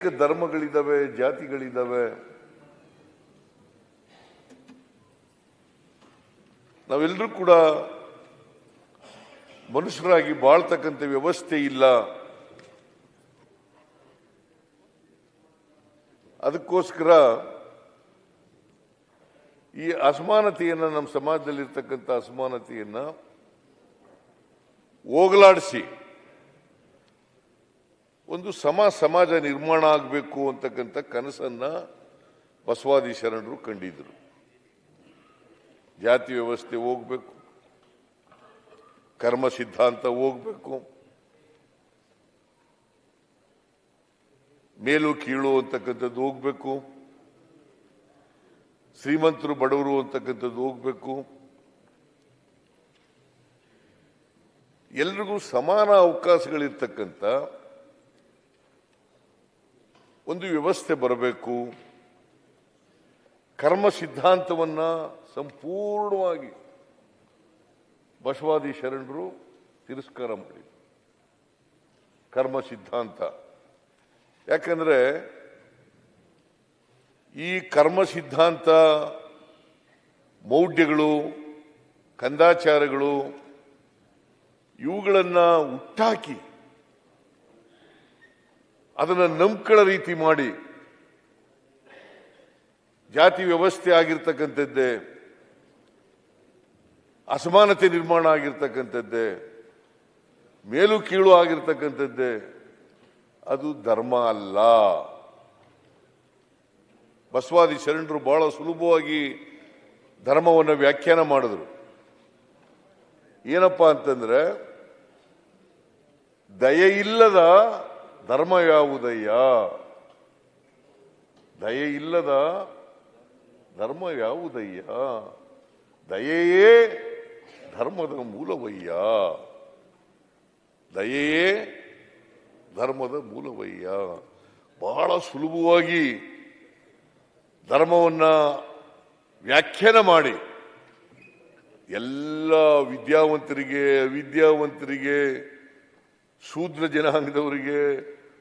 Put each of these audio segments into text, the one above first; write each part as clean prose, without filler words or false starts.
ಧರ್ಮಗಳಿದ್ದಾವೆ, ಜಾತಿಗಳಿದ್ದಾವೆ. ನಾವೆಲ್ಲರೂ ಕೂಡ ಮನುಷ್ಯರಾಗಿ ಬಾಳ್ತಕ್ಕಂಥ ವ್ಯವಸ್ಥೆ ಇಲ್ಲ. ಅದಕ್ಕೋಸ್ಕರ ಈ ಅಸಮಾನತೆಯನ್ನು, ನಮ್ಮ ಸಮಾಜದಲ್ಲಿರ್ತಕ್ಕಂಥ ಅಸಮಾನತೆಯನ್ನು ಹೋಗಲಾಡಿಸಿ ಒಂದು ಸಮಾಜ ನಿರ್ಮಾಣ ಆಗಬೇಕು ಅಂತಕ್ಕಂಥ ಕನಸನ್ನ ಬಸವಾದಿ ಶರಣರು ಕಂಡಿದ್ರು. ಜಾತಿ ವ್ಯವಸ್ಥೆ ಹೋಗ್ಬೇಕು, ಕರ್ಮ ಸಿದ್ಧಾಂತ ಹೋಗ್ಬೇಕು, ಮೇಲು ಕೀಳು ಅಂತಕ್ಕಂಥದ್ದು ಹೋಗ್ಬೇಕು, ಶ್ರೀಮಂತರು ಬಡವರು ಅಂತಕ್ಕಂಥದ್ದು ಹೋಗ್ಬೇಕು, ಎಲ್ರಿಗೂ ಸಮಾನ ಅವಕಾಶಗಳಿರ್ತಕ್ಕಂಥ ಒಂದು ವ್ಯವಸ್ಥೆ ಬರಬೇಕು. ಕರ್ಮ ಸಿದ್ಧಾಂತವನ್ನ ಸಂಪೂರ್ಣವಾಗಿ ಬಸವಾದಿ ಶರಣರು ತಿರಸ್ಕಾರ ಮಾಡಿದರು. ಕರ್ಮ ಸಿದ್ಧಾಂತ ಯಾಕಂದ್ರೆ ಈ ಕರ್ಮ ಸಿದ್ಧಾಂತ ಮೌಢ್ಯಗಳು, ಕಂದಾಚಾರಗಳು ಇವುಗಳನ್ನ ಹುಟ್ಟಾಕಿ ಅದನ್ನು ನಂಬ್ಕೊಳ್ಳೋ ರೀತಿ ಮಾಡಿ ಜಾತಿ ವ್ಯವಸ್ಥೆ ಆಗಿರ್ತಕ್ಕಂಥದ್ದೇ, ಅಸಮಾನತೆ ನಿರ್ಮಾಣ ಆಗಿರ್ತಕ್ಕಂಥದ್ದೇ, ಮೇಲು ಕೀಳು ಆಗಿರ್ತಕ್ಕಂಥದ್ದೇ. ಅದು ಧರ್ಮ ಅಲ್ಲ. ಬಸವಾದಿ ಶರಣರು ಬಹಳ ಸುಲಭವಾಗಿ ಧರ್ಮವನ್ನು ವ್ಯಾಖ್ಯಾನ ಮಾಡಿದ್ರು. ಏನಪ್ಪಾ ಅಂತಂದ್ರೆ, ದಯೆಯಿಲ್ಲದ ಧರ್ಮ ಯಾವುದಯ್ಯ? ದಯೆಯಿಲ್ಲದ ಧರ್ಮ ಯಾವುದಯ್ಯ? ದಯೆಯೇ ಧರ್ಮದ ಮೂಲವಯ್ಯ. ದಯೆಯೇ ಧರ್ಮದ ಮೂಲವಯ್ಯ. ಬಹಳ ಸುಲಭವಾಗಿ ಧರ್ಮವನ್ನ ವ್ಯಾಖ್ಯಾನ ಮಾಡಿ ಎಲ್ಲ ವಿದ್ಯಾವಂತರಿಗೆ, ಅವಿದ್ಯಾವಂತರಿಗೆ, ಶೂದ್ರ ಜನಾಂಗದವರಿಗೆ,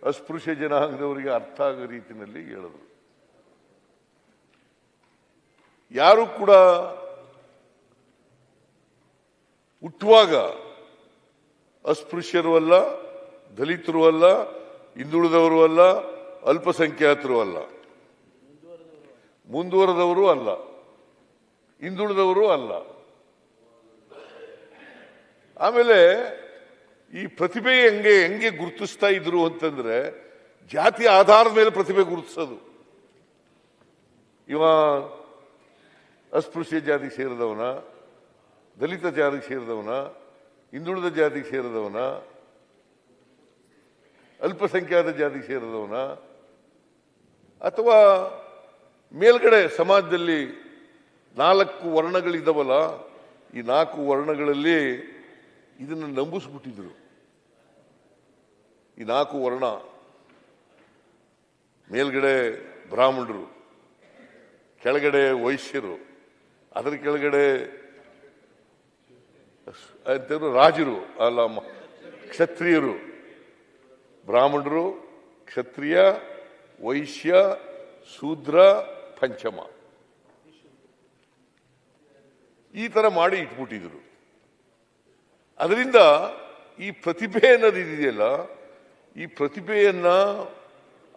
ಅಸ್ಪೃಶ್ಯ ಜನಾಂಗದವರಿಗೆ ಅರ್ಥ ಆಗೋ ರೀತಿಯಲ್ಲಿ ಹೇಳಿದ್ರು. ಯಾರು ಕೂಡ ಹುಟ್ಟುವಾಗ ಅಸ್ಪೃಶ್ಯರು ಅಲ್ಲ, ದಲಿತರು ಅಲ್ಲ, ಹಿಂದುಳಿದವರು ಅಲ್ಲ, ಅಲ್ಪಸಂಖ್ಯಾತರು ಅಲ್ಲ, ಮುಂದುವರೆದವರು ಅಲ್ಲ, ಹಿಂದುಳಿದವರು ಅಲ್ಲ. ಆಮೇಲೆ ಈ ಪ್ರತಿಭೆ ಹೆಂಗೆ ಗುರುತಿಸ್ತಾ ಇದ್ರು ಅಂತಂದ್ರೆ, ಜಾತಿ ಆಧಾರದ ಮೇಲೆ ಪ್ರತಿಭೆ ಗುರುತಿಸೋದು. ಇವ ಅಸ್ಪೃಶ್ಯ ಜಾತಿಗೆ ಸೇರಿದವನ, ದಲಿತ ಜಾತಿಗೆ ಸೇರಿದವನ, ಹಿಂದುಳಿದ ಜಾತಿಗೆ ಸೇರಿದವನ, ಅಲ್ಪಸಂಖ್ಯಾತ ಜಾತಿಗೆ ಸೇರಿದವನ, ಅಥವಾ ಮೇಲ್ಗಡೆ ಸಮಾಜದಲ್ಲಿ 4 ವರ್ಣಗಳಿದ್ದಾವಲ್ಲ, ಈ 4 ವರ್ಣಗಳಲ್ಲಿ ಇದನ್ನು ನಂಬಿಸ್ಬಿಟ್ಟಿದ್ರು. ಈ 4 ವರ್ಣ, ಮೇಲ್ಗಡೆ ಬ್ರಾಹ್ಮಣರು, ಕೆಳಗಡೆ ವೈಶ್ಯರು, ಅದರ ಕೆಳಗಡೆ ರಾಜರು ಅಲ್ಲ, ಕ್ಷತ್ರಿಯರು, ಬ್ರಾಹ್ಮಣರು, ಕ್ಷತ್ರಿಯ, ವೈಶ್ಯ, ಶೂದ್ರ, ಪಂಚಮ, ಈ ತರ ಮಾಡಿ ಇಟ್ಬಿಟ್ಟಿದ್ರು. ಅದರಿಂದ ಈ ಪ್ರತಿಭೆ ಅನ್ನೋದಿದೆಯಲ್ಲ, ಈ ಪ್ರತಿಭೆಯನ್ನ,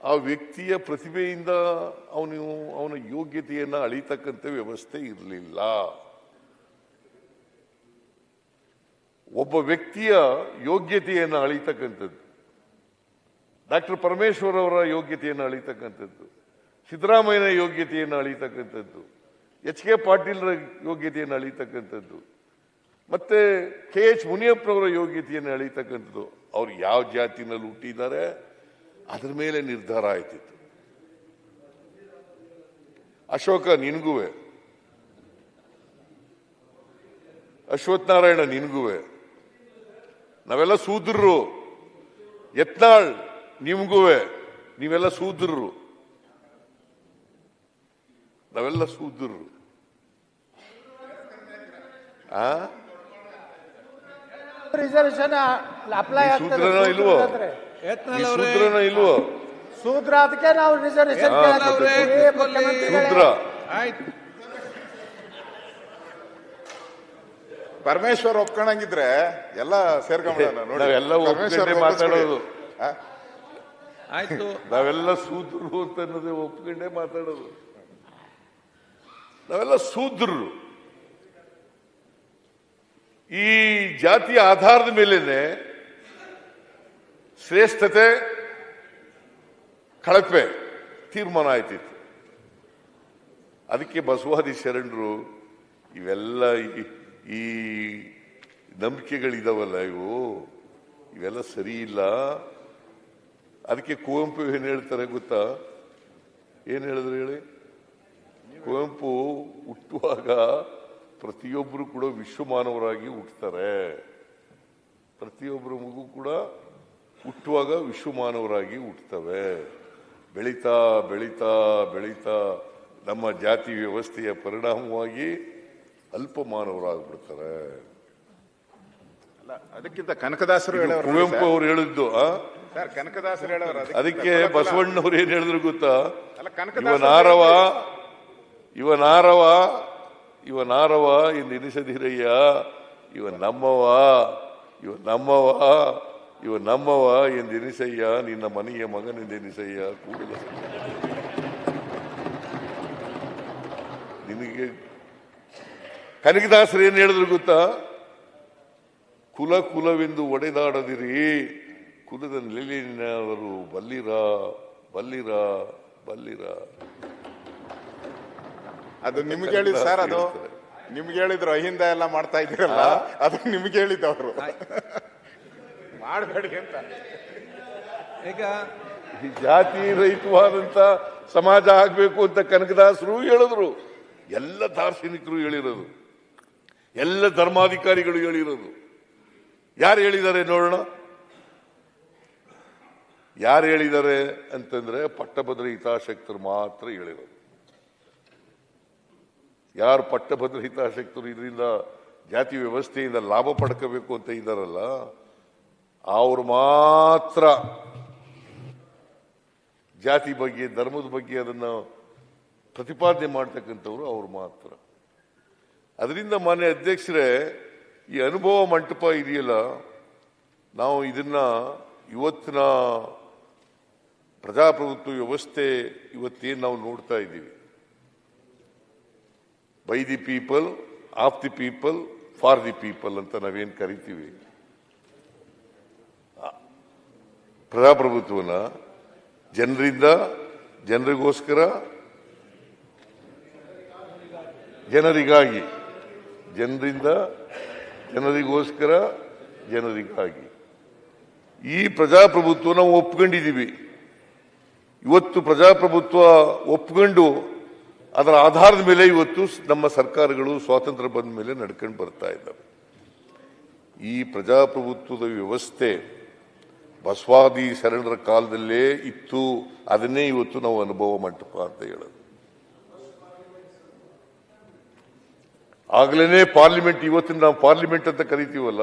ಆ ವ್ಯಕ್ತಿಯ ಪ್ರತಿಭೆಯಿಂದ ಅವನ ಯೋಗ್ಯತೆಯನ್ನ ಅಳಿತಕ್ಕಂಥ ವ್ಯವಸ್ಥೆ ಇರಲಿಲ್ಲ. ಒಬ್ಬ ವ್ಯಕ್ತಿಯ ಯೋಗ್ಯತೆಯನ್ನು ಅಳಿತಕ್ಕಂಥದ್ದು, ಡಾಕ್ಟರ್ ಪರಮೇಶ್ವರ್ ಅವರ ಯೋಗ್ಯತೆಯನ್ನು ಅಳಿತಕ್ಕಂಥದ್ದು, ಸಿದ್ದರಾಮಯ್ಯನ ಯೋಗ್ಯತೆಯನ್ನು ಅಳಿತಕ್ಕಂಥದ್ದು, ಎಚ್ ಕೆ ಪಾಟೀಲ್ರ ಯೋಗ್ಯತೆಯನ್ನು ಅಳಿತಕ್ಕಂಥದ್ದು, ಮತ್ತೆ KH ಮುನಿಯಪ್ಪನವರ ಯೋಗ್ಯತೆಯನ್ನು ಅಳಿತಕ್ಕಂಥದ್ದು. ಅವ್ರು ಯಾವ ಜಾತಿನಲ್ಲಿ ಹುಟ್ಟಿದ್ದಾರೆ ಅದ್ರ ಮೇಲೆ ನಿರ್ಧಾರ ಆಯ್ತಿತ್ತು. ಅಶೋಕ ನಿನ್ಗುವೆ, ಅಶ್ವಥ್ ನಾರಾಯಣ ನಿನ್ಗುವೆ, ನಾವೆಲ್ಲ ಶೂದ್ರರು. ಯತ್ನಾಳ್ ನಿಮ್ಗುವೆ, ನೀವೆಲ್ಲ ಶೂದ್ರರು, ನಾವೆಲ್ಲ ಶೂದ್ರರು. ರಿಸರ್ವೇಶನ್ ಅಪ್ಲೈ ಸೂತ್ರನ ಇಲ್ವೋ? ಸೂತ್ರ ಅದಕ್ಕೆ ನಾವು ರಿಸರ್ವೇಶನ್ ಸೂತ್ರ ಆಯ್ತು. ಪರಮೇಶ್ವರ್ ಒಪ್ಕೊಂಡಂಗಿದ್ರೆ ಎಲ್ಲ ಸೇರ್ಕೊಂಡ್ಬಿಡೋಣ ನೋಡಿ. ನಾವೆಲ್ಲ ಒಪ್ಕೊಂಡೇ ಮಾತಾಡೋದು. ಆಯ್ತು, ನಾವೆಲ್ಲ ಸೂತ್ರರು ಅಂತ ಅನ್ನೋದೇ ಒಪ್ಕೊಂಡೇ ಮಾತಾಡೋದು. ನಾವೆಲ್ಲ ಸೂತ್ರರು. ಈ ಜಾತಿಯ ಆಧಾರದ ಮೇಲೇನೆ ಶ್ರೇಷ್ಠತೆ ಕಳಪೆ ತೀರ್ಮಾನ ಆಯ್ತಿತ್ತು. ಅದಕ್ಕೆ ಬಸವಾದಿ ಶರಣರು ಇವೆಲ್ಲ ಈ ನಂಬಿಕೆಗಳಿದಾವಲ್ಲ ಇವೆಲ್ಲ ಸರಿ ಇಲ್ಲ. ಅದಕ್ಕೆ ಕುವೆಂಪು ಏನ್ ಹೇಳ್ತಾರೆ ಗೊತ್ತಾ? ಏನ್ ಹೇಳಿದ್ರು ಹೇಳಿ? ಕುವೆಂಪು ಹುಟ್ಟುವಾಗ ಪ್ರತಿಯೊಬ್ಬರು ಕೂಡ ವಿಶ್ವಮಾನವರಾಗಿ ಹುಟ್ಟುತ್ತಾರೆ. ಪ್ರತಿಯೊಬ್ಬರ ಮಗು ಕೂಡ ಹುಟ್ಟುವಾಗ ವಿಶ್ವಮಾನವರಾಗಿ ಹುಟ್ಟುತ್ತವೆ. ಬೆಳೀತಾ ಬೆಳೀತಾ ಬೆಳೀತಾ ನಮ್ಮ ಜಾತಿ ವ್ಯವಸ್ಥೆಯ ಪರಿಣಾಮವಾಗಿ ಅಲ್ಪಮಾನವರಾಗ್ಬಿಡ್ತಾರೆ. ಅದಕ್ಕಿಂತ ಕನಕದಾಸರು ಹೇಳೋರು, ಕುವೆಂಪು ಅವರು ಹೇಳಿದ್ದು. ಕನಕದಾಸರು ಹೇಳೋರು. ಅದಕ್ಕೆ ಬಸವಣ್ಣವ್ರು ಏನ್ ಹೇಳಿದ್ರು ಗೊತ್ತಾ? ಇವನಾರವ ಎಂದೆನಿಸದಿರಯ್ಯ, ಇವ ನಮ್ಮವ ಎಂದೆನಿಸಯ್ಯ, ನಿನ್ನ ಮನೆಯ ಮಗನೆಂದೆನಿಸಯ್ಯ ಕೂಡಲ. ನಿನಗೆ ಕನಕದಾಸರು ಏನ್ ಹೇಳಿದ್ರು ಗೊತ್ತಾ? ಕುಲವೆಂದು ಒಡೆದಾಡದಿರಿ, ಕುಲದ ನೆಲೆಯನ್ನಾದರೂ ಬಲ್ಲಿರ. ಅದು ನಿಮ್ಗೆ ಹೇಳಿದ್ ಸರ್, ಅದು ನಿಮ್ಗೆ ಹೇಳಿದ್ರು. ಅಹಿಂದ ಎಲ್ಲ ಮಾಡ್ತಾ ಇದ್ದೀರಲ್ಲ, ಅದು ನಿಮ್ಗೆ ಹೇಳಿದ್ದವರು ಮಾಡಬೇಡಿ ಅಂತ. ಈಗ ಜಾತಿ ರಹಿತವಾದಂತ ಸಮಾಜ ಆಗ್ಬೇಕು ಅಂತ ಕನಕದಾಸರು ಹೇಳಿದ್ರು. ಎಲ್ಲ ದಾರ್ಶನಿಕರು ಹೇಳಿರೋದು, ಎಲ್ಲ ಧರ್ಮಾಧಿಕಾರಿಗಳು ಹೇಳಿರೋದು. ಯಾರು ಹೇಳಿದ್ದಾರೆ ನೋಡೋಣ? ಯಾರು ಹೇಳಿದ್ದಾರೆ ಅಂತಂದ್ರೆ ಪಟ್ಟಭದ್ರ ಹಿತಾಸಕ್ತರು ಮಾತ್ರ ಹೇಳಿರೋದು. ಯಾರು ಪಟ್ಟಭದ್ರ ಹಿತಾಸಕ್ತರು ಇದರಿಂದ ಜಾತಿ ವ್ಯವಸ್ಥೆಯಿಂದ ಲಾಭ ಪಡ್ಕೋಬೇಕು ಅಂತ ಇದ್ದಾರಲ್ಲ, ಅವರು ಮಾತ್ರ ಜಾತಿ ಬಗ್ಗೆ ಧರ್ಮದ ಬಗ್ಗೆ ಅದನ್ನ ಪ್ರತಿಪಾದನೆ ಮಾಡ್ತಕ್ಕಂಥವ್ರು ಅವ್ರು ಮಾತ್ರ. ಅದರಿಂದ ಮಾನ್ಯ ಅಧ್ಯಕ್ಷರೇ, ಈ ಅನುಭವ ಮಂಟಪ ಇದೆಯಲ್ಲ, ನಾವು ಇದನ್ನ ಇವತ್ತಿನ ಪ್ರಜಾಪ್ರಭುತ್ವ ವ್ಯವಸ್ಥೆ ಇವತ್ತೇನು ನಾವು ನೋಡ್ತಾ ಇದ್ದೀವಿ, by the people, of the people, for the people ಅಂತ ನಾವೇನು ಕರಿತೀವಿ, ಪ್ರಜಾಪ್ರಭುತ್ವನ ಜನರಿಂದ ಜನರಿಗೋಸ್ಕರ ಜನರಿಗಾಗಿ, ಜನರಿಂದ ಜನರಿಗೋಸ್ಕರ ಜನರಿಗಾಗಿ ಈ ಪ್ರಜಾಪ್ರಭುತ್ವ ನಾವು ಒಪ್ಕೊಂಡಿದ್ದೀವಿ. ಇವತ್ತು ಪ್ರಜಾಪ್ರಭುತ್ವ ಒಪ್ಕೊಂಡು ಅದರ ಆಧಾರದ ಮೇಲೆ ಇವತ್ತು ನಮ್ಮ ಸರ್ಕಾರಗಳು ಸ್ವಾತಂತ್ರ್ಯ ಬಂದ ಮೇಲೆ ನಡ್ಕೊಂಡು ಬರ್ತಾ ಇದ್ದಾವೆ. ಈ ಪ್ರಜಾಪ್ರಭುತ್ವದ ವ್ಯವಸ್ಥೆ ಬಸವಾದಿ ಶರಣರ ಕಾಲದಲ್ಲೇ ಇತ್ತು. ಅದನ್ನೇ ಇವತ್ತು ನಾವು ಅನುಭವ ಮಂಟಪ ಅಂತ ಹೇಳೋದು. ಆಗ್ಲೇನೆ ಪಾರ್ಲಿಮೆಂಟ್, ಇವತ್ತಿನ ನಾವು ಪಾರ್ಲಿಮೆಂಟ್ ಅಂತ ಕರಿತೀವಲ್ಲ,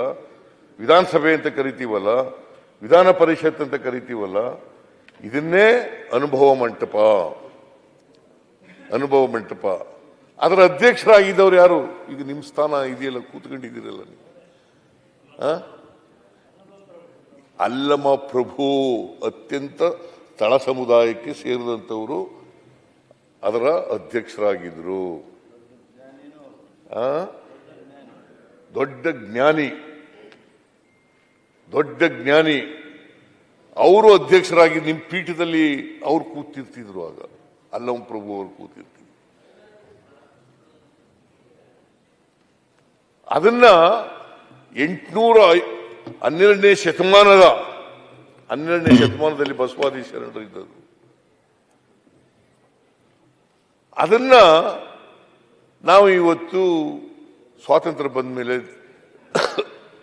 ವಿಧಾನಸಭೆ ಅಂತ ಕರಿತೀವಲ್ಲ, ವಿಧಾನ ಪರಿಷತ್ ಅಂತ ಕರಿತೀವಲ್ಲ, ಇದನ್ನೇ ಅನುಭವ ಮಂಟಪ. ಅದರ ಅಧ್ಯಕ್ಷರಾಗಿದ್ದವ್ರು ಯಾರು? ಈಗ ನಿಮ್ಮ ಸ್ಥಾನ ಇದೆಯಲ್ಲ, ಕೂತ್ಕೊಂಡಿದ್ದೀರಲ್ಲ ನೀವು, ಅಲ್ಲಮ ಪ್ರಭು ಅತ್ಯಂತ ತಳ ಸಮುದಾಯಕ್ಕೆ ಸೇರಿದಂಥವರು ಅದರ ಅಧ್ಯಕ್ಷರಾಗಿದ್ರು. ದೊಡ್ಡ ಜ್ಞಾನಿ ಅವರು ಅಧ್ಯಕ್ಷರಾಗಿ ನಿಮ್ಮ ಪೀಠದಲ್ಲಿ ಅವ್ರು ಕೂತಿರ್ತಿದ್ರು. ಆಗ ಅಲ್ಲಮ ಪ್ರಭು ಅವರು ಕೂತಿರ್ತಿದ್ರು. ಅದನ್ನ 812ನೇ ಶತಮಾನದಲ್ಲಿ ಬಸವಾದಿ ಶರಣರು ಇದ್ದದ್ದು. ಅದನ್ನ ನಾವು ಇವತ್ತು ಸ್ವಾತಂತ್ರ್ಯ ಬಂದ ಮೇಲೆ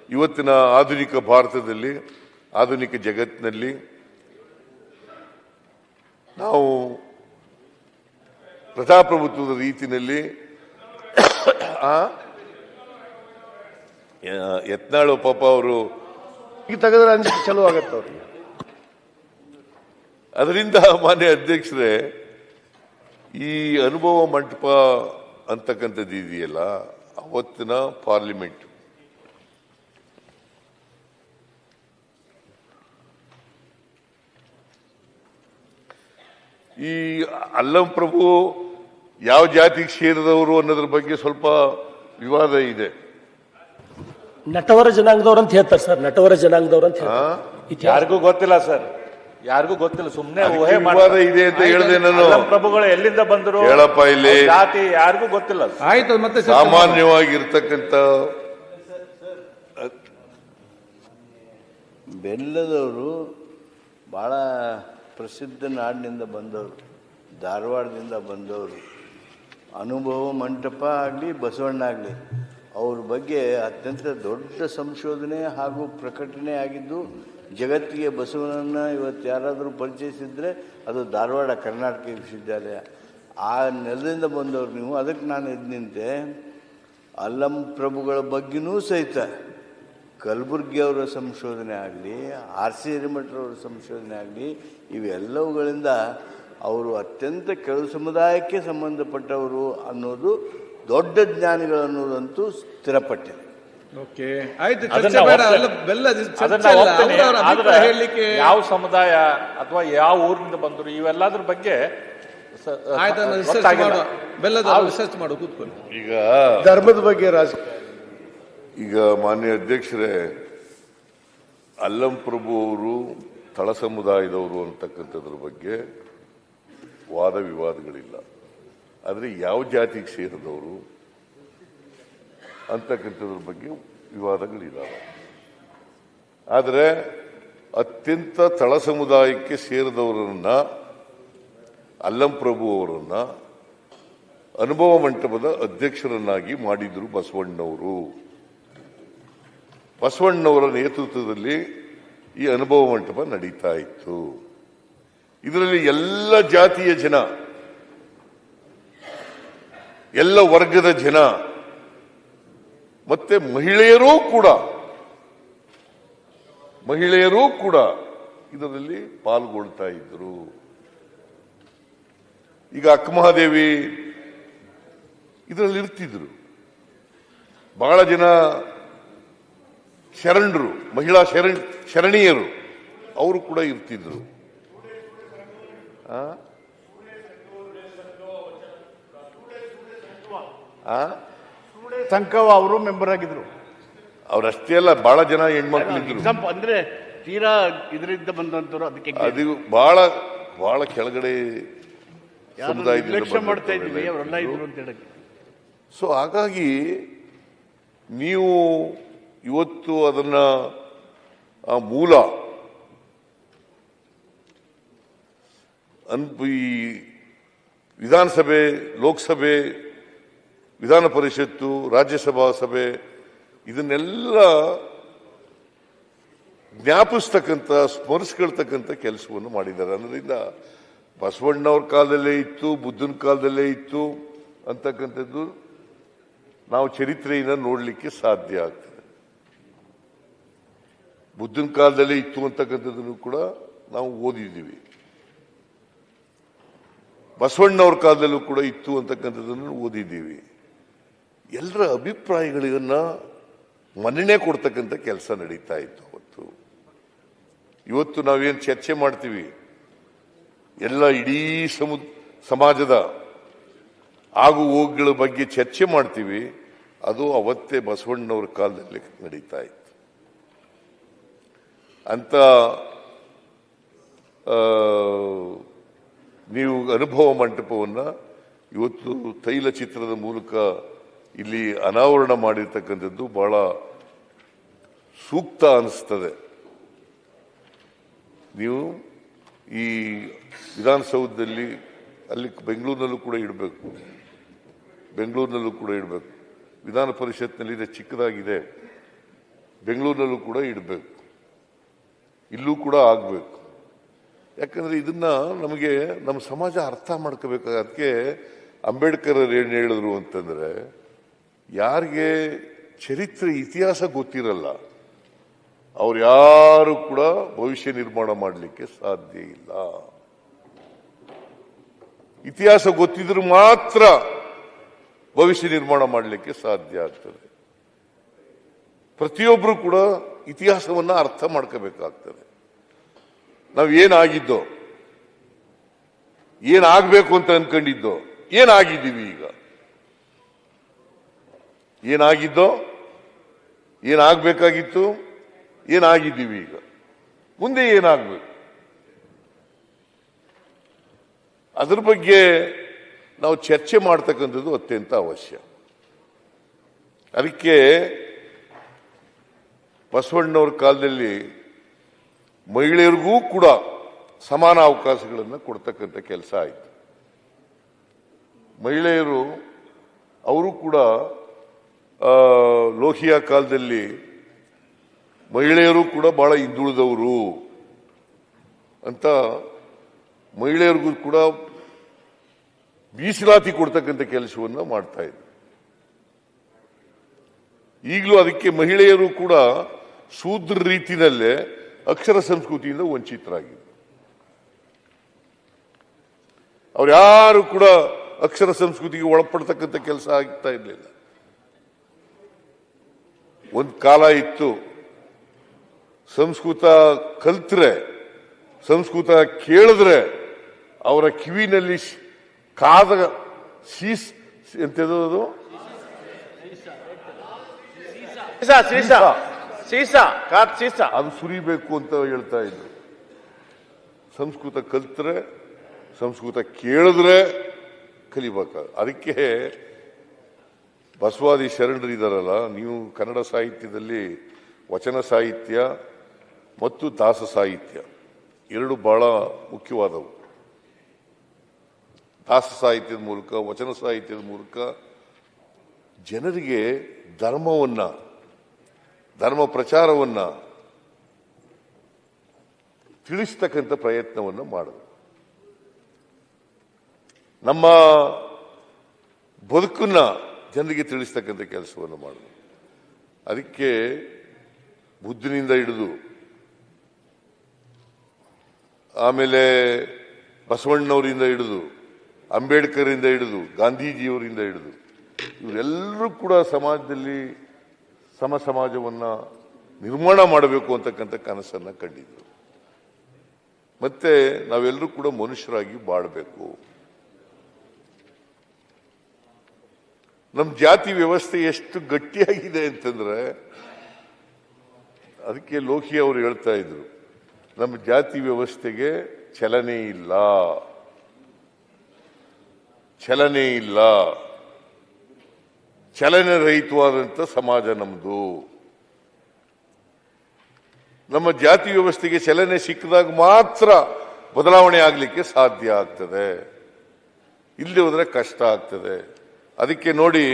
ಇವತ್ತಿನ ಆಧುನಿಕ ಭಾರತದಲ್ಲಿ, ಆಧುನಿಕ ಜಗತ್ತಿನಲ್ಲಿ ನಾವು ಪ್ರಜಾಪ್ರಭುತ್ವದ ರೀತಿಯಲ್ಲಿ ಯತ್ನಾಳು ಪಾಪ ಅವರು ಈಗ ತೆಗೆದ್ರೆ ಅನ್ಸಿಕೆ ಚಲೋ ಆಗತ್ತೆ ಅವ್ರಿಗೆ. ಅದರಿಂದ ಮಾನ್ಯ ಅಧ್ಯಕ್ಷರೇ, ಈ ಅನುಭವ ಮಂಟಪ ಅಂತಕ್ಕಂಥದ್ದು ಇದೆಯಲ್ಲ, ಅವತ್ತಿನ ಪಾರ್ಲಿಮೆಂಟ್ ಈ ಅಲ್ಲಂ ಪ್ರಭು ಯಾವ ಜಾತಿಗೆ ಸೇರಿದವರು ಅನ್ನೋದ್ರ ಬಗ್ಗೆ ಸ್ವಲ್ಪ ವಿವಾದ ಇದೆ. ನಟವರ ಜನಾಂಗದವ್ರು ಅಂತ ಹೇಳ್ತಾರೆ ಸರ್, ನಟವರ ಜನಾಂಗದವ್ರು ಅಂತ ಹೇಳ್ತಾರೆ. ಯಾರಿಗೂ ಗೊತ್ತಿಲ್ಲ ಸರ್, ಯಾರಿಗೂ ಗೊತ್ತಿಲ್ಲ, ಸುಮ್ಮನೆ ಊಹೆ ವಿವಾದ ಇದೆ ಅಂತ ಹೇಳಿದೆ ನಾನು. ಪ್ರಭುಗಳು ಎಲ್ಲಿಂದ ಬಂದರು ಹೇಳಪ್ಪ ಇಲ್ಲಿ, ಜಾತಿ ಯಾರಿಗೂ ಗೊತ್ತಿಲ್ಲ. ಆಯ್ತು, ಮತ್ತೆ ಸಾಮಾನ್ಯವಾಗಿರ್ತಕ್ಕಂಥ ಬೆಲ್ಲದವರು ಭಾಳ ಪ್ರಸಿದ್ಧ ನಾಡಿನಿಂದ ಬಂದವರು, ಧಾರವಾಡದಿಂದ ಬಂದವರು. ಅನುಭವ ಮಂಟಪ ಆಗಲಿ ಬಸವಣ್ಣ ಆಗಲಿ ಅವ್ರ ಬಗ್ಗೆ ಅತ್ಯಂತ ದೊಡ್ಡ ಸಂಶೋಧನೆ ಹಾಗೂ ಪ್ರಕಟಣೆ ಆಗಿದ್ದು. ಜಗತ್ತಿಗೆ ಬಸವನನ್ನು ಇವತ್ತು ಯಾರಾದರೂ ಪರಿಚಯಿಸಿದರೆ ಅದು ಧಾರವಾಡ ಕರ್ನಾಟಕ ವಿಶ್ವವಿದ್ಯಾಲಯ. ಆ ನೆಲದಿಂದ ಬಂದವರು ನೀವು. ಅದಕ್ಕೆ ನಾನು ಎದ್ದು ನಿಂತೆ. ಅಲ್ಲಂ ಪ್ರಭುಗಳ ಬಗ್ಗೆನೂ ಸಹಿತ ಕಲಬುರ್ಗಿಯವರ ಸಂಶೋಧನೆ ಆಗಲಿ, ಆರ್ ಸಿ ಹಿರೇಮಠರವರ ಸಂಶೋಧನೆ ಆಗಲಿ, ಇವೆಲ್ಲವುಗಳಿಂದ ಅವರು ಅತ್ಯಂತ ಕೆಳ ಸಮುದಾಯಕ್ಕೆ ಸಂಬಂಧಪಟ್ಟವರು ಅನ್ನೋದು, ದೊಡ್ಡ ಜ್ಞಾನಿಗಳು ಅನ್ನೋದಂತೂ ಸ್ಥಿರಪಟ್ಟಿದೆ. ಓಕೆ, ಆಯ್ತು, ಚರ್ಚೆ ಬೇಡ. ಹೇಳಲಿಕ್ಕೆ ಯಾವ ಸಮುದಾಯ ಅಥವಾ ಯಾವ ಊರಿನಿಂದ ಬಂದರು ಇವೆಲ್ಲದ್ರ ಬಗ್ಗೆ ಬೆಲ್ಲದ ರಿಸರ್ಚ್ ಮಾಡು, ಕೂತ್ಕೊಳ್ಳಿ. ಈಗ ಧರ್ಮದ ಬಗ್ಗೆ ಈಗ ಮಾನ್ಯ ಅಧ್ಯಕ್ಷರೇ, ಅಲ್ಲಂ ಪ್ರಭು ಅವರು ತಳ ಸಮುದಾಯದವರು ಅಂತಕ್ಕಂಥದ್ರ ಬಗ್ಗೆ ವಾದ ವಿವಾದಗಳಿಲ್ಲ. ಆದರೆ ಯಾವ ಜಾತಿಗೆ ಸೇರಿದವರು ಅಂತಕ್ಕಂಥದ್ರ ಬಗ್ಗೆ ವಿವಾದಗಳಿದ್ದಾವೆ. ಆದರೆ ಅತ್ಯಂತ ತಳ ಸಮುದಾಯಕ್ಕೆ ಸೇರಿದವರನ್ನ, ಅಲ್ಲಂ ಪ್ರಭು ಅವರನ್ನ ಅನುಭವ ಮಂಟಪದ ಅಧ್ಯಕ್ಷರನ್ನಾಗಿ ಮಾಡಿದ್ರು ಬಸವಣ್ಣವರು. ಬಸವಣ್ಣವರ ನೇತೃತ್ವದಲ್ಲಿ ಈ ಅನುಭವ ಮಂಟಪ ನಡೀತಾ ಇತ್ತು. ಇದರಲ್ಲಿ ಎಲ್ಲ ಜಾತಿಯ ಜನ, ಎಲ್ಲ ವರ್ಗದ ಜನ ಮತ್ತೆ ಮಹಿಳೆಯರೂ ಕೂಡ ಇದರಲ್ಲಿ ಪಾಲ್ಗೊಳ್ತಾ ಇದ್ರು. ಈಗ ಅಕ್ಕಮಹಾದೇವಿ ಇದರಲ್ಲಿ ಇರ್ತಿದ್ರು. ಬಹಳ ಜನ ಶರಣರು, ಮಹಿಳಾ ಶರಣೀಯರು ಅವರು ಕೂಡ ಇರ್ತಿದ್ರು. ಸಂಕವ ಅವರು ಮೆಂಬರ್ ಆಗಿದ್ರು. ಅವರಷ್ಟೇ ಅಲ್ಲ, ಬಹಳ ಜನ ಹೆಣ್ಮಕ್ಳಿದ್ರು. ಅಂದ್ರೆ ತೀರಾ ಇದರಿಂದ ಬಂದಂತವ್ರು. ಅದಕ್ಕೆ ಅದು ಬಹಳ ಕೆಳಗಡೆ ನಿರ್ಲಕ್ಷ್ಯ ಮಾಡ್ತಾ ಇದ್ವಿ, ಅವರೆಲ್ಲ ಇದ್ರು ಅಂತ ಹೇಳಕ್ಕೆ. ಸೊ ಹಾಗಾಗಿ ನೀವು ಇವತ್ತು ಅದನ್ನ ಆ ಮೂಲ ಈ ವಿಧಾನಸಭೆ, ಲೋಕಸಭೆ, ವಿಧಾನ ಪರಿಷತ್ತು, ರಾಜ್ಯಸಭಾ ಸಭೆ ಇದನ್ನೆಲ್ಲ ಜ್ಞಾಪಿಸ್ತಕ್ಕಂಥ, ಸ್ಮರಿಸ್ಕೊಳ್ತಕ್ಕಂಥ ಕೆಲಸವನ್ನು ಮಾಡಿದ್ದಾರೆ. ಅದರಿಂದ ಬಸವಣ್ಣವ್ರ ಕಾಲದಲ್ಲೇ ಇತ್ತು, ಬುದ್ಧನ ಕಾಲದಲ್ಲೇ ಇತ್ತು ಅಂತಕ್ಕಂಥದ್ದು ನಾವು ಚರಿತ್ರೆಯಿಂದ ನೋಡಲಿಕ್ಕೆ ಸಾಧ್ಯ ಆಗ್ತದೆ. ಬುದ್ಧನ ಕಾಲದಲ್ಲೇ ಇತ್ತು ಅಂತಕ್ಕಂಥದ್ದನ್ನು ಕೂಡ ನಾವು ಓದಿದ್ದೀವಿ. ಬಸವಣ್ಣವ್ರ ಕಾಲದಲ್ಲೂ ಕೂಡ ಇತ್ತು ಅಂತಕ್ಕಂಥದ್ದನ್ನು ಓದಿದ್ದೀವಿ. ಎಲ್ಲರ ಅಭಿಪ್ರಾಯಗಳನ್ನ ಮನ್ನಣೆ ಕೊಡ್ತಕ್ಕಂಥ ಕೆಲಸ ನಡೀತಾ ಇತ್ತು ಅವತ್ತು. ಇವತ್ತು ನಾವೇನು ಚರ್ಚೆ ಮಾಡ್ತೀವಿ, ಎಲ್ಲ ಇಡೀ ಸಮಾಜದ ಆಗು ಹೋಗುಗಳ ಬಗ್ಗೆ ಚರ್ಚೆ ಮಾಡ್ತೀವಿ, ಅದು ಅವತ್ತೇ ಬಸವಣ್ಣವ್ರ ಕಾಲದಲ್ಲಿ ನಡೀತಾ ಇತ್ತು. ಅಂತ ನೀವು ಅನುಭವ ಮಂಟಪವನ್ನು ಇವತ್ತು ತೈಲ ಚಿತ್ರದ ಮೂಲಕ ಇಲ್ಲಿ ಅನಾವರಣ ಮಾಡಿರ್ತಕ್ಕಂಥದ್ದು ಬಹಳ ಸೂಕ್ತ ಅನಿಸ್ತದೆ. ನೀವು ಈ ವಿಧಾನಸೌಧದಲ್ಲಿ, ಅಲ್ಲಿ ಬೆಂಗಳೂರಿನಲ್ಲೂ ಕೂಡ ಇಡಬೇಕು, ವಿಧಾನ ಪರಿಷತ್ನಲ್ಲಿ ಚಿಕ್ಕದಾಗಿದೆ, ಬೆಂಗಳೂರಿನಲ್ಲೂ ಕೂಡ ಇಡಬೇಕು, ಇಲ್ಲೂ ಕೂಡ ಆಗಬೇಕು. ಯಾಕಂದ್ರೆ ಇದನ್ನ ನಮಗೆ ನಮ್ಮ ಸಮಾಜ ಅರ್ಥ ಮಾಡ್ಕೋಬೇಕು. ಅದಕ್ಕೆ ಅಂಬೇಡ್ಕರ್ ಏನು ಹೇಳಿದ್ರು ಅಂತಂದ್ರೆ, ಯಾರಿಗೆ ಚರಿತ್ರೆ ಇತಿಹಾಸ ಗೊತ್ತಿರಲ್ಲ ಅವ್ರು ಯಾರು ಕೂಡ ಭವಿಷ್ಯ ನಿರ್ಮಾಣ ಮಾಡಲಿಕ್ಕೆ ಸಾಧ್ಯ ಇಲ್ಲ. ಇತಿಹಾಸ ಗೊತ್ತಿದ್ರು ಮಾತ್ರ ಭವಿಷ್ಯ ನಿರ್ಮಾಣ ಮಾಡಲಿಕ್ಕೆ ಸಾಧ್ಯ ಆಗ್ತದೆ. ಪ್ರತಿಯೊಬ್ಬರು ಕೂಡ ಇತಿಹಾಸವನ್ನ ಅರ್ಥ ಮಾಡ್ಕೋಬೇಕಾಗ್ತದೆ. ನಾವು ಏನಾಗಿದ್ದೋ, ಏನಾಗಬೇಕು ಅಂತ ಅನ್ಕೊಂಡಿದ್ದೋ, ಏನಾಗಿದ್ದೀವಿ ಈಗ, ಏನಾಗಿದ್ದೋ, ಏನಾಗಬೇಕಾಗಿತ್ತು, ಏನಾಗಿದ್ದೀವಿ ಈಗ, ಮುಂದೆ ಏನಾಗಬೇಕು, ಅದ್ರ ಬಗ್ಗೆ ನಾವು ಚರ್ಚೆ ಮಾಡ್ತಕ್ಕಂಥದ್ದು ಅತ್ಯಂತ ಅವಶ್ಯ. ಅದಕ್ಕೆ ಬಸವಣ್ಣವ್ರ ಕಾಲದಲ್ಲಿ ಮಹಿಳೆಯರಿಗೂ ಕೂಡ ಸಮಾನ ಅವಕಾಶಗಳನ್ನು ಕೊಡ್ತಕ್ಕಂಥ ಕೆಲಸ ಆಯಿತು. ಮಹಿಳೆಯರು ಅವರು ಕೂಡ ಲೋಹಿಯಾ ಕಾಲದಲ್ಲಿ ಮಹಿಳೆಯರು ಕೂಡ ಬಹಳ ಹಿಂದುಳಿದವರು ಅಂತ ಮಹಿಳೆಯರಿಗೂ ಕೂಡ ಮೀಸಲಾತಿ ಕೊಡ್ತಕ್ಕಂಥ ಕೆಲಸವನ್ನು ಮಾಡ್ತಾ ಇದ್ರು. ಈಗಲೂ ಅದಕ್ಕೆ ಮಹಿಳೆಯರು ಕೂಡ ಶೂದ್ರ ರೀತಿಯಲ್ಲೇ ಅಕ್ಷರ ಸಂಸ್ಕೃತಿಯಿಂದ ವಂಚಿತರಾಗಿದ್ರು. ಅವ್ರು ಯಾರು ಕೂಡ ಅಕ್ಷರ ಸಂಸ್ಕೃತಿಗೆ ಒಳಪಡ್ತಕ್ಕಂಥ ಕೆಲಸ ಆಗ್ತಾ ಇರಲಿಲ್ಲ. ಒಂದು ಕಾಲ ಇತ್ತು, ಸಂಸ್ಕೃತ ಕಲ್ತ್ರೆ, ಸಂಸ್ಕೃತ ಕೇಳಿದ್ರೆ ಅವರ ಕಿವಿನಲ್ಲಿ ಕಾದ ಎಂತದು ಅದು ಸುರಿಬೇಕು ಅಂತ ಹೇಳ್ತಾ ಇದ್ರು. ಸಂಸ್ಕೃತ ಕಲ್ತ್ರೆ, ಸಂಸ್ಕೃತ ಕೇಳಿದ್ರೆ ಕಲಿಬೇಕ. ಅದಕ್ಕೆ ಬಸವಾದಿ ಶರಣರಿದಾರಲ್ಲ, ನೀವು ಕನ್ನಡ ಸಾಹಿತ್ಯದಲ್ಲಿ ವಚನ ಸಾಹಿತ್ಯ ಮತ್ತು ದಾಸ ಸಾಹಿತ್ಯ ಎರಡು ಬಹಳ ಮುಖ್ಯವಾದವು. ದಾಸ ಸಾಹಿತ್ಯದ ಮೂಲಕ, ವಚನ ಸಾಹಿತ್ಯದ ಮೂಲಕ ಜನರಿಗೆ ಧರ್ಮವನ್ನ, ಧರ್ಮ ಪ್ರಚಾರವನ್ನ ತಿಳಿಸ್ತಕ್ಕಂಥ ಪ್ರಯತ್ನವನ್ನು ಮಾಡೋದು. ನಮ್ಮ ಬದುಕನ್ನ ಜನರಿಗೆ ತಿಳಿಸ್ತಕ್ಕಂಥ ಕೆಲಸವನ್ನು ಮಾಡೋದು. ಅದಕ್ಕೆ ಬುದ್ಧನಿಂದ ಹಿಡಿದು ಆಮೇಲೆ ಬಸವಣ್ಣವರಿಂದ ಹಿಡಿದು, ಅಂಬೇಡ್ಕರಿಂದ ಹಿಡಿದು, ಗಾಂಧೀಜಿಯವರಿಂದ ಹಿಡಿದು ಇವರೆಲ್ಲರೂ ಕೂಡ ಸಮಾಜದಲ್ಲಿ ಸಮಾಜವನ್ನ ನಿರ್ಮಾಣ ಮಾಡಬೇಕು ಅಂತಕ್ಕಂಥ ಕನಸನ್ನ ಕಂಡಿದ್ರು. ಮತ್ತೆ ನಾವೆಲ್ಲರೂ ಕೂಡ ಮನುಷ್ಯರಾಗಿ ಬಾಳಬೇಕು. ನಮ್ಮ ಜಾತಿ ವ್ಯವಸ್ಥೆ ಎಷ್ಟು ಗಟ್ಟಿಯಾಗಿದೆ ಅಂತಂದ್ರೆ, ಅದಕ್ಕೆ ಲೋಕಿ ಅವರು ಹೇಳ್ತಾ ಇದ್ರು, ನಮ್ಮ ಜಾತಿ ವ್ಯವಸ್ಥೆಗೆ ಚಲನೆ ಇಲ್ಲ, ಚಲನೆ ಇಲ್ಲ, ಚಲನೆ ರಹಿತವಾದಂಥ ಸಮಾಜ ನಮ್ದು. ನಮ್ಮ ಜಾತಿ ವ್ಯವಸ್ಥೆಗೆ ಚಲನೆ ಸಿಕ್ಕಿದಾಗ ಮಾತ್ರ ಬದಲಾವಣೆ ಆಗಲಿಕ್ಕೆ ಸಾಧ್ಯ ಆಗ್ತದೆ, ಇಲ್ಲದೆ ಹೋದ್ರೆ ಕಷ್ಟ ಆಗ್ತದೆ. ಅದಕ್ಕೆ ನೋಡಿ,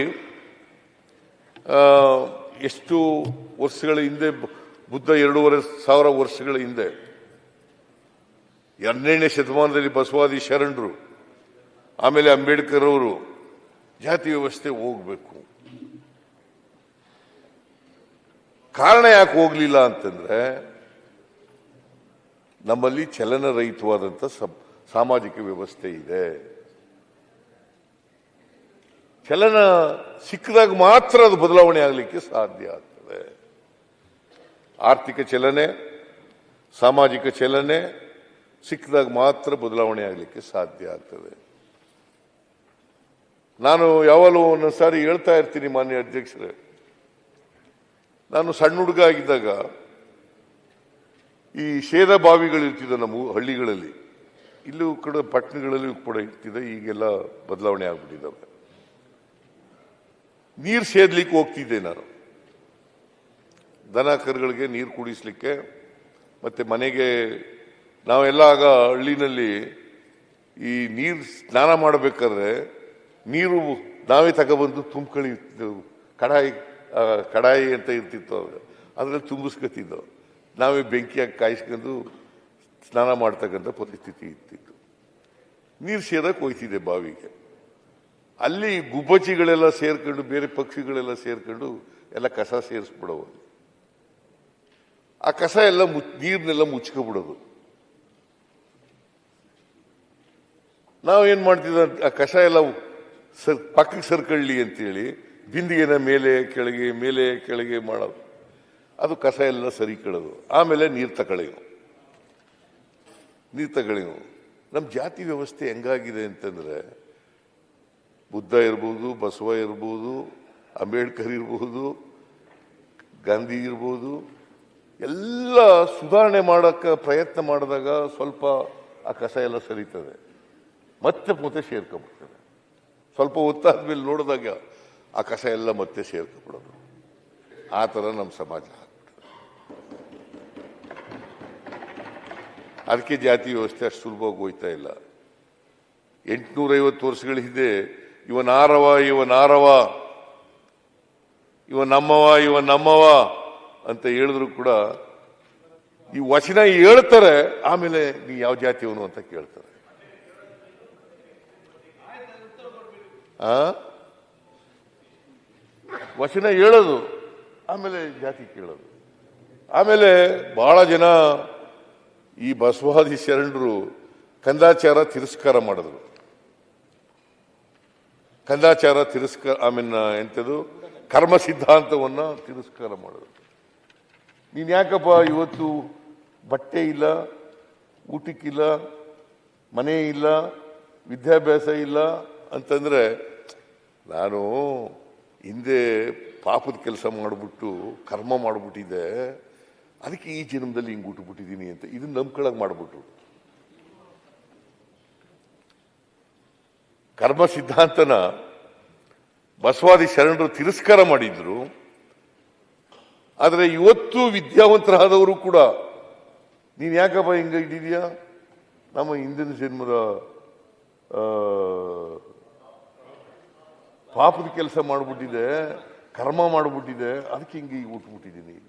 ಎಷ್ಟು ವರ್ಷಗಳ ಹಿಂದೆ ಬುದ್ಧ 2500 ವರ್ಷಗಳ ಹಿಂದೆ 12ನೇ ಶತಮಾನದಲ್ಲಿ ಬಸವಾದಿ ಶರಣರು, ಆಮೇಲೆ ಅಂಬೇಡ್ಕರ್ ಅವರು ಜಾತಿ ವ್ಯವಸ್ಥೆ ಹೋಗ್ಬೇಕು. ಕಾರಣ ಯಾಕೆ ಹೋಗ್ಲಿಲ್ಲ ಅಂತಂದ್ರೆ, ನಮ್ಮಲ್ಲಿ ಚಲನರಹಿತವಾದಂಥ ಸಾಮಾಜಿಕ ವ್ಯವಸ್ಥೆ ಇದೆ. ಚಲನ ಸಿಕ್ಕಿದಾಗ ಮಾತ್ರ ಅದು ಬದಲಾವಣೆ ಆಗಲಿಕ್ಕೆ ಸಾಧ್ಯ ಆಗ್ತದೆ. ಆರ್ಥಿಕ ಚಲನೆ, ಸಾಮಾಜಿಕ ಚಲನೆ ಸಿಕ್ಕಿದಾಗ ಮಾತ್ರ ಬದಲಾವಣೆ ಆಗಲಿಕ್ಕೆ ಸಾಧ್ಯ ಆಗ್ತದೆ. ನಾನು ಯಾವಾಗಲೂ ಒಂದೊಂದು ಸಾರಿ ಹೇಳ್ತಾ ಇರ್ತೀನಿ, ಮಾನ್ಯ ಅಧ್ಯಕ್ಷರೇ, ನಾನು ಸಣ್ಣ ಹುಡುಗ ಆಗಿದ್ದಾಗ ಈ ಶೇದ ಬಾವಿಗಳಿರ್ತಿದ್ದ ನಮ್ಮ ಹಳ್ಳಿಗಳಲ್ಲಿ, ಇಲ್ಲೂ ಕಡೆ ಪಟ್ಟಣಗಳಲ್ಲಿ ಕೂಡ ಇರ್ತಿದೆ. ಈಗೆಲ್ಲ ಬದಲಾವಣೆ ಆಗ್ಬಿಟ್ಟಿದ್ದಾವೆ. ನೀರು ಸೇದ್ಲಿಕ್ಕೆ ಹೋಗ್ತಿದ್ದೆ ನಾನು, ದನ ಕರುಗಳಿಗೆ ನೀರು ಕುಡಿಸ್ಲಿಕ್ಕೆ. ಮತ್ತೆ ಮನೆಗೆ ನಾವೆಲ್ಲ ಆಗ ಹಳ್ಳಿನಲ್ಲಿ ಈ ನೀರು ಸ್ನಾನ ಮಾಡಬೇಕಾದ್ರೆ ನೀರು ನಾವೇ ತಗೊಬಂದು ತುಂಬ್ಕೊಂಡಿದ್ದೆವು. ಕಡಾಯಿ ಅಂತ ಇರ್ತಿತ್ತು, ಅದ್ರಲ್ಲಿ ತುಂಬಿಸ್ಕೊತಿದ್ದೆವು. ನಾವೇ ಬೆಂಕಿಯಾಗಿ ಕಾಯಿಸ್ಕೊಂಡು ಸ್ನಾನ ಮಾಡ್ತಕ್ಕಂಥ ಪರಿಸ್ಥಿತಿ ಇರ್ತಿತ್ತು. ನೀರು ಸೇರಕ್ಕೆ ಹೋಯ್ತಿದ್ದೆ ಬಾವಿಗೆ. ಅಲ್ಲಿ ಗುಬ್ಬಚ್ಚಿಗಳೆಲ್ಲ ಸೇರ್ಕೊಂಡು, ಬೇರೆ ಪಕ್ಷಿಗಳೆಲ್ಲ ಸೇರ್ಕೊಂಡು ಎಲ್ಲ ಕಸ ಸೇರಿಸ್ಬಿಡೋವು. ಆ ಕಸ ಎಲ್ಲ ನೀರನ್ನೆಲ್ಲ ಮುಚ್ಕೊಬಿಡೋದು. ನಾವೇನ್ ಮಾಡ್ತಿದ್ದ ಆ ಕಷ ಎಲ್ಲ ಪಕ್ಕಕ್ಕೆ ಸರ್ಕೊಳ್ಳಿ ಅಂತೇಳಿ ಬಿಂದಿಗೆನ ಮೇಲೆ ಕೆಳಗೆ ಮಾಡೋದು. ಅದು ಕಸ ಎಲ್ಲ ಸರಿ ಕಳೆದು ಆಮೇಲೆ ನೀರು ತಗೊಳ್ಳಿವು. ನಮ್ಮ ಜಾತಿ ವ್ಯವಸ್ಥೆ ಹೆಂಗಾಗಿದೆ ಅಂತಂದ್ರೆ ಬುದ್ಧ ಇರ್ಬೋದು, ಬಸವ ಇರ್ಬೋದು, ಅಂಬೇಡ್ಕರ್ ಇರ್ಬೋದು, ಗಾಂಧಿ ಇರ್ಬೋದು, ಎಲ್ಲ ಸುಧಾರಣೆ ಮಾಡಕ್ಕೆ ಪ್ರಯತ್ನ ಮಾಡಿದಾಗ ಸ್ವಲ್ಪ ಆ ಕಸ ಎಲ್ಲ ಸರಿತದೆ, ಮತ್ತೆ ಸೇರ್ಕೊಂಡ್ಬಿಡ್ತದೆ. ಸ್ವಲ್ಪ ಹೊತ್ತಾದ್ಮೇಲೆ ನೋಡಿದಾಗ ಆ ಕಸ ಎಲ್ಲ ಮತ್ತೆ ಸೇರ್ಕೊಂಡ್ಬಿಡೋದು. ಆ ಥರ ನಮ್ಮ ಸಮಾಜ ಆಗ್ಬಿಡ್ತದೆ. ಅದಕ್ಕೆ ಜಾತಿ ವ್ಯವಸ್ಥೆ ಅಷ್ಟು ಸುಲಭವಾಗಿ ಹೋಯ್ತಾ ಇಲ್ಲ. 850 ವರ್ಷಗಳ ಹಿಂದೆ ಇವ ನಮ್ಮವ ಅಂತ ಹೇಳಿದ್ರು ಕೂಡ ಈ ವಚನ ಹೇಳ್ತಾರೆ, ಆಮೇಲೆ ನೀ ಯಾವ ಜಾತಿಯವನು ಅಂತ ಕೇಳ್ತಾರೆ. ವಚನ ಹೇಳೋದು, ಆಮೇಲೆ ಜಾತಿ ಕೇಳೋದು. ಆಮೇಲೆ ಬಹಳ ಜನ ಈ ಬಸವಾದಿ ಶರಣರು ಕಂದಾಚಾರ ತಿರಸ್ಕಾರ ಮಾಡಿದ್ರು. ಎಂಥದ್ದು ಕರ್ಮ ಸಿದ್ಧಾಂತವನ್ನ ತಿರಸ್ಕಾರ ಮಾಡಿದ್ರು. ನೀನ್ ಯಾಕಪ್ಪ ಇವತ್ತು ಬಟ್ಟೆ ಇಲ್ಲ, ಊಟಕ್ಕಿಲ್ಲ, ಮನೆ ಇಲ್ಲ, ವಿದ್ಯಾಭ್ಯಾಸ ಇಲ್ಲ ಅಂತಂದ್ರೆ, ನಾನು ಹಿಂದೆ ಪಾಪದ ಕೆಲಸ ಮಾಡಿಬಿಟ್ಟು ಕರ್ಮ ಮಾಡಿಬಿಟ್ಟಿದ್ದೆ, ಅದಕ್ಕೆ ಈ ಜನ್ಮದಲ್ಲಿ ಹಿಂಗೆ ಹುಟ್ಟುಬಿಟ್ಟಿದ್ದೀನಿ ಅಂತ ಇದನ್ನ ನಂಬ್ಕೊಳಕ್ ಮಾಡಿಬಿಟ್ರು. ಕರ್ಮ ಸಿದ್ಧಾಂತನ ಬಸವಾದಿ ಶರಣರು ತಿರಸ್ಕಾರ ಮಾಡಿದ್ರು. ಆದರೆ ಇವತ್ತು ವಿದ್ಯಾವಂತರಾದವರು ಕೂಡ ನೀನ್ ಯಾಕಪ್ಪ ಹಿಂಗ ಇದ್ದೀಯಾ, ನಮ್ಮ ಹಿಂದಿನ ಜನ್ಮದ ಪಾಪದ ಕೆಲಸ ಮಾಡಿಬಿಟ್ಟಿದೆ, ಕರ್ಮ ಮಾಡಿಬಿಟ್ಟಿದೆ, ಅದಕ್ಕೆ ಹಿಂಗೆ ಈಗ ಹುಟ್ಟುಬಿಟ್ಟಿದ್ದೀನಿ ಈಗ.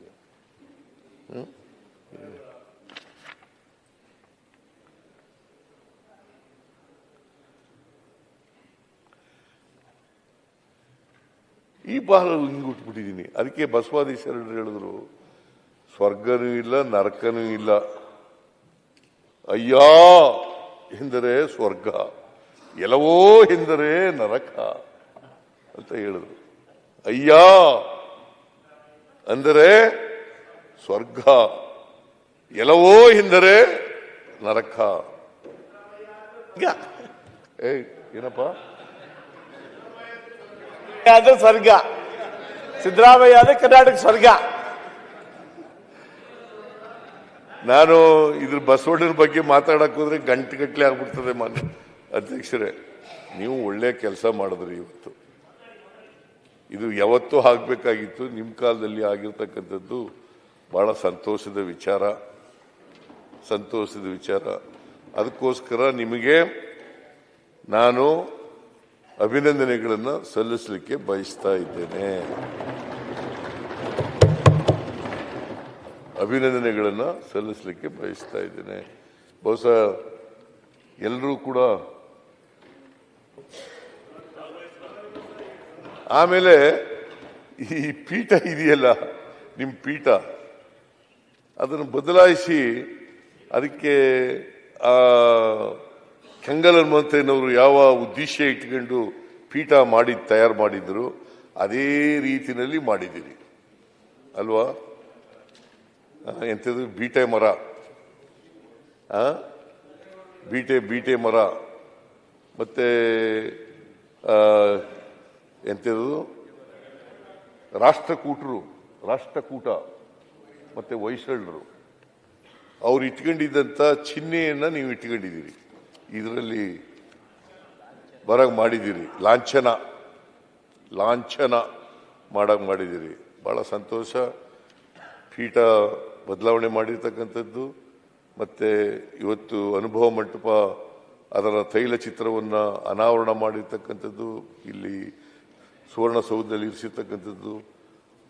ಈ ಬಾಲ ಹಿಂಗೆ ಹುಟ್ಟುಬಿಟ್ಟಿದ್ದೀನಿ. ಅದಕ್ಕೆ ಬಸವಾದಿ ಶರಣರು ಹೇಳಿದ್ರು, ಸ್ವರ್ಗನೂ ಇಲ್ಲ, ನರಕನೂ ಇಲ್ಲ. ಅಯ್ಯ ಎಂದರೆ ಸ್ವರ್ಗ, ಎಲ್ಲವೋ ಎಂದರೆ ನರಕ ಅಂತ ಹೇಳಿದ್ರು. ಅಯ್ಯ ಅಂದರೆ ಸ್ವರ್ಗ, ಎಲ್ಲವೋ ಎಂದರೆ ನರಕ. ಏನಪ್ಪ ಆದ್ರೆ ಸ್ವರ್ಗ, ಸಿದ್ದರಾಮಯ್ಯ ಆದ್ರೆ ಕರ್ನಾಟಕ ಸ್ವರ್ಗ. ನಾನು ಇದ್ರ ಬಸವಣ್ಣನ ಬಗ್ಗೆ ಮಾತಾಡಕ್ ಹೋದ್ರೆ ಗಂಟೆ ಆಗ್ಬಿಡ್ತದೆ. ಮಾನ್ಯ ಅಧ್ಯಕ್ಷರೇ, ನೀವು ಒಳ್ಳೆ ಕೆಲಸ ಮಾಡಿದ್ರಿ. ಇವತ್ತು ಇದು ಯಾವತ್ತೂ ಆಗ್ಬೇಕಾಗಿತ್ತು, ನಿಮ್ಮ ಕಾಲದಲ್ಲಿ ಆಗಿರ್ತಕ್ಕಂಥದ್ದು ಬಹಳ ಸಂತೋಷದ ವಿಚಾರ. ಅದಕ್ಕೋಸ್ಕರ ನಿಮಗೆ ನಾನು ಅಭಿನಂದನೆಗಳನ್ನು ಸಲ್ಲಿಸಲಿಕ್ಕೆ ಬಯಸ್ತಾ ಇದ್ದೇನೆ. ಬಹುಶಃ ಎಲ್ಲರೂ ಕೂಡ ಆಮೇಲೆ ಈ ಪೀಠ ಇದೆಯಲ್ಲ, ನಿಮ್ಮ ಪೀಠ, ಅದನ್ನು ಬದಲಾಯಿಸಿ ಅದಕ್ಕೆ ಕೆಂಗಲ್ ಹನುಮಂತಯ್ಯನವರು ಯಾವ ಉದ್ದೇಶ ಇಟ್ಕೊಂಡು ಪೀಠ ತಯಾರು ಮಾಡಿದ್ರು, ಅದೇ ರೀತಿಯಲ್ಲಿ ಮಾಡಿದ್ದೀರಿ ಅಲ್ವಾ? ಎಂಥದ್ದು ಬೀಟೆ ಮರ, ಬೀಟೆ ಮರ, ಮತ್ತೆ ಎಂಥದ್ದು ರಾಷ್ಟ್ರಕೂಟ ಮತ್ತೆ ಹೊಯ್ಸಳರು ಅವ್ರು ಇಟ್ಕೊಂಡಿದ್ದಂಥ ಚಿಹ್ನೆಯನ್ನ ನೀವು ಇಟ್ಕೊಂಡಿದ್ದೀರಿ. ಇದರಲ್ಲಿ ಬರಗ್ ಮಾಡಿದ್ದೀರಿ, ಲಾಂಛನ ಮಾಡಕ್ ಮಾಡಿದ್ದೀರಿ. ಬಹಳ ಸಂತೋಷ. ಪೀಠ ಬದಲಾವಣೆ ಮಾಡಿರ್ತಕ್ಕಂಥದ್ದು, ಮತ್ತೆ ಇವತ್ತು ಅನುಭವ ಮಂಟಪ ಅದರ ತೈಲ ಚಿತ್ರವನ್ನು ಅನಾವರಣ ಮಾಡಿರ್ತಕ್ಕಂಥದ್ದು, ಇಲ್ಲಿ ಸುವರ್ಣಸೌಧದಲ್ಲಿ ಇರಿಸಿರ್ತಕ್ಕಂಥದ್ದು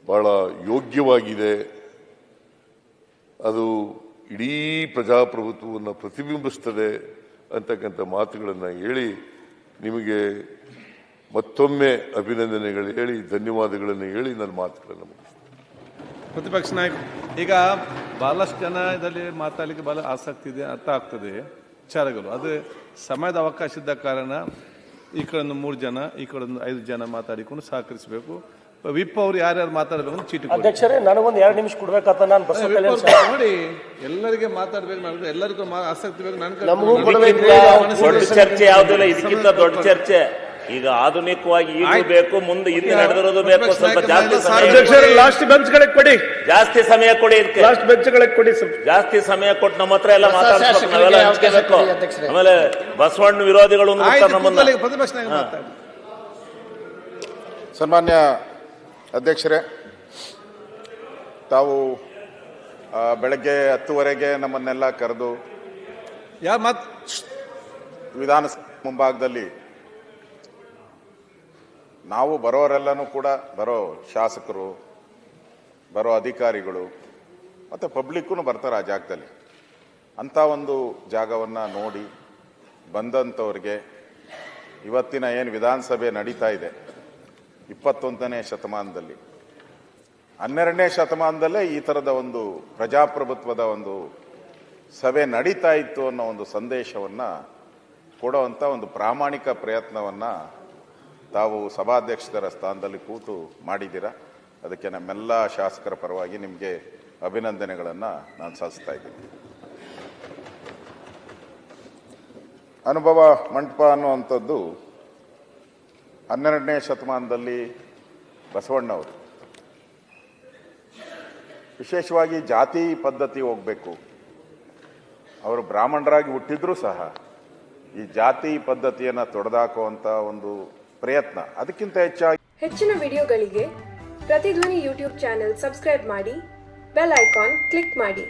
ಬಹಳ ಯೋಗ್ಯವಾಗಿದೆ. ಅದು ಇಡೀ ಪ್ರಜಾಪ್ರಭುತ್ವವನ್ನು ಪ್ರತಿಬಿಂಬಿಸ್ತದೆ ಅಂತಕ್ಕಂಥ ಮಾತುಗಳನ್ನು ಹೇಳಿ ನಿಮಗೆ ಮತ್ತೊಮ್ಮೆ ಅಭಿನಂದನೆಗಳು ಹೇಳಿ, ಧನ್ಯವಾದಗಳನ್ನು ಹೇಳಿ ನನ್ನ ಮಾತುಗಳನ್ನು ಮುಗಿಸ್ತೇನೆ. ಪ್ರತಿಪಕ್ಷ ನಾಯಕ, ಈಗ ಬಹಳಷ್ಟು ಜನ ಇದರಲ್ಲಿ ಮಾತಾಡಲಿಕ್ಕೆ ಬಹಳ ಆಸಕ್ತಿ ಇದೆ, ಅರ್ಥ ಆಗ್ತದೆ. ವಿಚಾರಗಳು. ಅದು ಸಮಯದ ಅವಕಾಶ ಇದ್ದ ಕಾರಣ ಈ ಕಡೆ 3 ಜನ, ಈ ಕಡೆ 5 ಜನ ಮಾತಾಡಿಕೊಂಡು ಸಹಕರಿಸಬೇಕು. ವಿಪ್ ಅವ್ರು ಯಾರ್ಯಾರು ಮಾತಾಡಬೇಕು ಅಂತ ಚೀಟಿ ಕೊಡಿ. ಅಧ್ಯಕ್ಷರೇ, ನನಗೊಂದು 2 ನಿಮಿಷ ಕೊಡ್ಬೇಕಂತ ನಾನು ಬಸವ ಕಲ್ಯಾಣ ನೋಡಿ, ಎಲ್ಲರಿಗೆ ಮಾತಾಡ್ಬೇಕು, ಮಾಡಿದ್ರೆ ಎಲ್ಲರಿಗೂ ಆಸಕ್ತಿ ಬೇಕು. ನಮಗೂ ಕೊಡಬೇಕು. ದೊಡ್ಡ ಚರ್ಚೆ ಯಾವುದಿಲ್ಲ, ಇದಕ್ಕಿಂತ ದೊಡ್ಡ ಚರ್ಚೆ ಈಗ ಆಧುನಿಕವಾಗಿ ಈಗಲೂ ಬೇಕು, ಮುಂದೆ ಹಿಂದೆ ನಡೆದಿರೋದು ಬೇಕು. ಸ್ವಲ್ಪ ಜಾಸ್ತಿ ಲಾಸ್ಟ್ ಬೆಂಚ್ಗಳಿಗೆ ಕೊಡಿ, ಜಾಸ್ತಿ ಸಮಯ ಕೊಡಿ, ಇದಕ್ಕೆ ಲಾಸ್ಟ್ ಬೆಂಚ್ಗಳಿಗೆ ಕೊಡಿ. ಜಾಸ್ತಿ ಸಮಯ ಕೊಟ್ಟು ನಮ್ಮ ಹತ್ರ ಎಲ್ಲ ಮಾತಾಡ್ಬೇಕು, ನಾವೆಲ್ಲ ಹಂಚ್ಕೋಬೇಕು. ಆಮೇಲೆ ಬಸವಣ್ಣ ವಿರೋಧಿಗಳು ನಮ್ಮನ್ನ ಪ್ರತಿಪಕ್ಷ ಮಾತಾಡಿ. ಸನ್ಮಾನ್ಯ ಅಧ್ಯಕ್ಷರೇ, ತಾವು ಬೆಳಗ್ಗೆ 10:00 ನಮ್ಮನ್ನೆಲ್ಲ ಕರೆದು ವಿಧಾನಸಭೆ ಮುಂಭಾಗದಲ್ಲಿ ನಾವು ಬರೋರೆಲ್ಲನೂ ಕೂಡ, ಬರೋ ಶಾಸಕರು, ಬರೋ ಅಧಿಕಾರಿಗಳು ಮತ್ತು ಪಬ್ಲಿಕ್ಕೂ ಬರ್ತಾರೆ ಆ ಜಾಗದಲ್ಲಿ. ಅಂಥ ಒಂದು ಜಾಗವನ್ನು ನೋಡಿ ಬಂದಂಥವ್ರಿಗೆ ಇವತ್ತಿನ ಏನು ವಿಧಾನಸಭೆ ನಡೀತಾ ಇದೆ 21ನೇ ಶತಮಾನದಲ್ಲಿ, 12ನೇ ಶತಮಾನದಲ್ಲೇ ಈ ಥರದ ಒಂದು ಪ್ರಜಾಪ್ರಭುತ್ವದ ಒಂದು ಸಭೆ ನಡೀತಾ ಇತ್ತು ಅನ್ನೋ ಒಂದು ಸಂದೇಶವನ್ನು ಕೊಡುವಂಥ ಒಂದು ಪ್ರಾಮಾಣಿಕ ಪ್ರಯತ್ನವನ್ನು ತಾವು ಸಭಾಧ್ಯಕ್ಷರ ಸ್ಥಾನದಲ್ಲಿ ಕೂತು ಮಾಡಿದ್ದೀರಾ. ಅದಕ್ಕೆ ನಮ್ಮೆಲ್ಲ ಶಾಸಕರ ಪರವಾಗಿ ನಿಮಗೆ ಅಭಿನಂದನೆಗಳನ್ನು ನಾನು ಸಲ್ಲಿಸ್ತಾ ಇದ್ದೀನಿ. ಅನುಭವ ಮಂಟಪ ಅನ್ನುವಂಥದ್ದು 12ನೇ ಶತಮಾನದಲ್ಲಿ ಬಸವಣ್ಣವರು ವಿಶೇಷವಾಗಿ ಜಾತಿ ಪದ್ಧತಿ ಹೋಗಬೇಕು, ಅವರು ಬ್ರಾಹ್ಮಣರಾಗಿ ಹುಟ್ಟಿದ್ರೂ ಸಹ ಈ ಜಾತಿ ಪದ್ಧತಿಯನ್ನು ತೊಡೆದಾಕುವಂಥ ಒಂದು ಪ್ರಯತ್ನ. ಅದಕ್ಕಿಂತ ಹೆಚ್ಚಿನ ವಿಡಿಯೋಗಳಿಗೆ ಪ್ರತಿಧ್ವನಿ ಯೂಟ್ಯೂಬ್ ಚಾನೆಲ್ ಸಬ್ಸ್ಕ್ರೈಬ್ ಮಾಡಿ, ಬೆಲ್ ಐಕಾನ್ ಕ್ಲಿಕ್ ಮಾಡಿ.